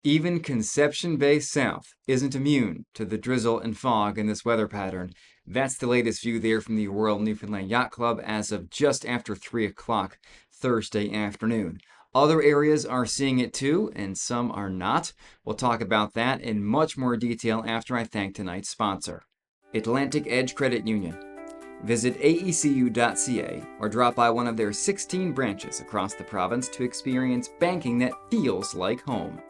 Even Conception Bay South isn't immune to the drizzle and fog in this weather pattern. That's the latest view there from the Royal Newfoundland Yacht Club as of just after 3 o'clock Thursday afternoon. Other areas are seeing it too, and some are not. We'll talk about that in much more detail after I thank tonight's sponsor, Atlantic Edge Credit Union. Visit aecu.ca or drop by one of their 16 branches across the province to experience banking that feels like home.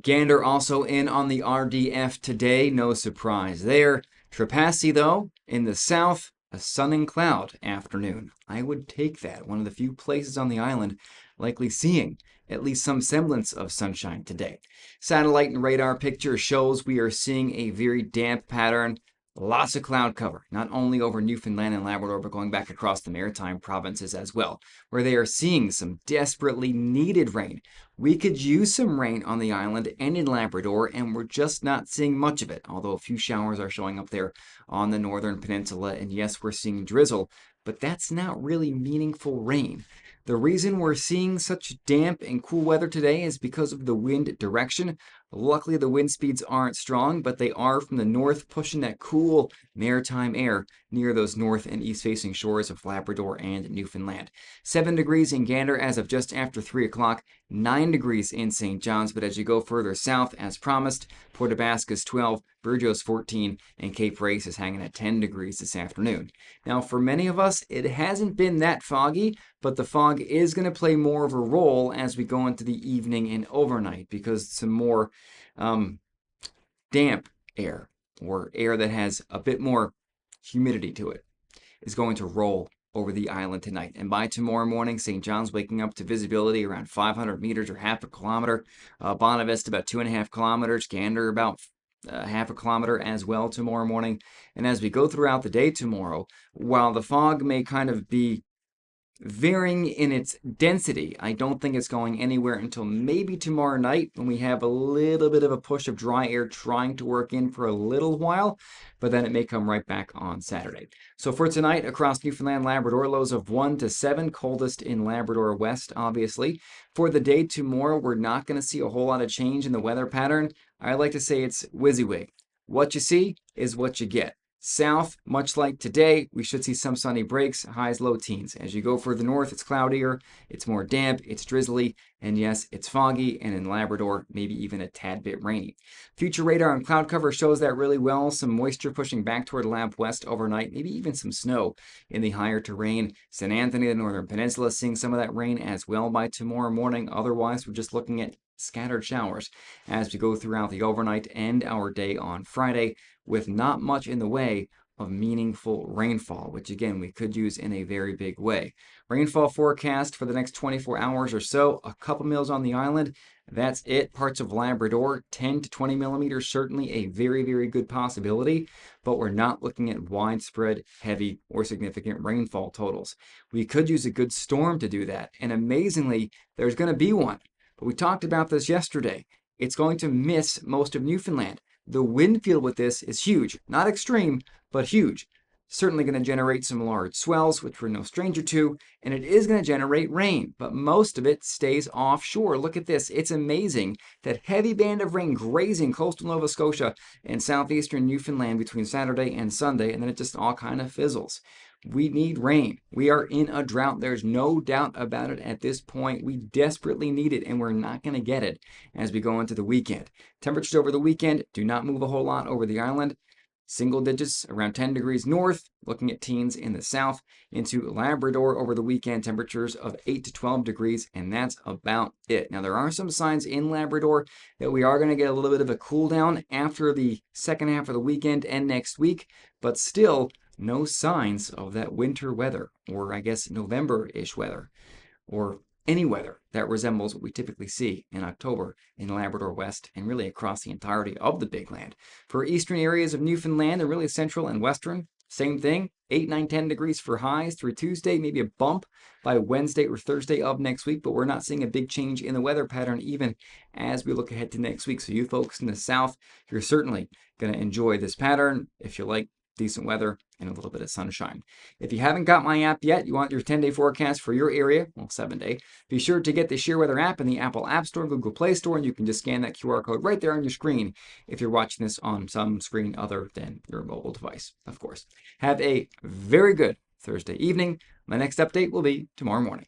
Gander also in on the RDF today, no surprise there. Trepassey, though, in the south, a sun and cloud afternoon. I would take that. One of the few places on the island likely seeing at least some semblance of sunshine today. Satellite and radar picture shows we are seeing a very damp pattern. Lots of cloud cover, not only over Newfoundland and Labrador, but going back across the maritime provinces as well, where they are seeing some desperately needed rain. We could use some rain on the island and in Labrador, and we're just not seeing much of it, although a few showers are showing up there on the northern peninsula, and yes, we're seeing drizzle, but that's not really meaningful rain. The reason we're seeing such damp and cool weather today is because of the wind direction. Luckily, the wind speeds aren't strong, but they are from the north, pushing that cool maritime air near those north and east facing shores of Labrador and Newfoundland. 7 degrees in Gander as of just after 3 o'clock, 9 degrees in St. John's, but as you go further south, as promised, Port Athabasca's 12, Burgos 14, and Cape Race is hanging at 10 degrees this afternoon. Now, for many of us, it hasn't been that foggy, but the fog is going to play more of a role as we go into the evening and overnight because some more damp air or air that has a bit more humidity to it is going to roll over the island tonight. And by tomorrow morning, St. John's waking up to visibility around 500 meters or half a kilometer. Bonavista about 2.5 kilometers. Gander about half a kilometer as well tomorrow morning. And as we go throughout the day tomorrow, while the fog may kind of be varying in its density, I don't think it's going anywhere until maybe tomorrow night when we have a little bit of a push of dry air trying to work in for a little while, but then it may come right back on Saturday. So for tonight, across Newfoundland, Labrador, lows of 1 to 7, coldest in Labrador West, obviously. For the day tomorrow, we're not going to see a whole lot of change in the weather pattern. I like to say it's WYSIWYG. What you see is what you get. South, much like today, we should see some sunny breaks, highs low teens. As you go further north, it's cloudier, it's more damp, it's drizzly, and yes, it's foggy, and in Labrador, maybe even a tad bit rainy. Future radar and cloud cover shows that really well. Some moisture pushing back toward Lab West overnight, maybe even some snow in the higher terrain. St. Anthony, the northern peninsula, seeing some of that rain as well by tomorrow morning. Otherwise, we're just looking at scattered showers as we go throughout the overnight and our day on Friday, with not much in the way of meaningful rainfall, which again we could use in a very big way. Rainfall forecast for the next 24 hours or so, a couple mils on the island. That's it. Parts of Labrador, 10 to 20 millimeters, certainly a very, very good possibility, but we're not looking at widespread, heavy, or significant rainfall totals. We could use a good storm to do that, and amazingly, there's going to be one. But we talked about this yesterday. It's going to miss most of Newfoundland. The wind field with this is huge. Not extreme, but huge. Certainly going to generate some large swells, which we're no stranger to, and it is going to generate rain, but most of it stays offshore. Look at this. It's amazing that heavy band of rain grazing coastal Nova Scotia and southeastern Newfoundland between Saturday and Sunday, and then it just all kind of fizzles. We need rain. We are in a drought. There's no doubt about it at this point. We desperately need it, and we're not going to get it as we go into the weekend. Temperatures over the weekend do not move a whole lot over the island. Single digits around 10 degrees north, looking at teens in the south. Into Labrador over the weekend, temperatures of 8 to 12 degrees, and that's about it. Now, there are some signs in Labrador that we are going to get a little bit of a cool down after the second half of the weekend and next week, but still no signs of that winter weather, or I guess November-ish weather, or any weather that resembles what we typically see in October in Labrador West and really across the entirety of the Big Land. For eastern areas of Newfoundland and really central and western, same thing, 8, 9, 10 degrees for highs through Tuesday, maybe a bump by Wednesday or Thursday of next week, but we're not seeing a big change in the weather pattern even as we look ahead to next week. So you folks in the south, you're certainly going to enjoy this pattern. If you like decent weather, and a little bit of sunshine. If you haven't got my app yet, you want your 10-day forecast for your area, well, 7-day, be sure to get the Sheerr Weather app in the Apple App Store, Google Play Store, and you can just scan that QR code right there on your screen if you're watching this on some screen other than your mobile device, of course. Have a very good Thursday evening. My next update will be tomorrow morning.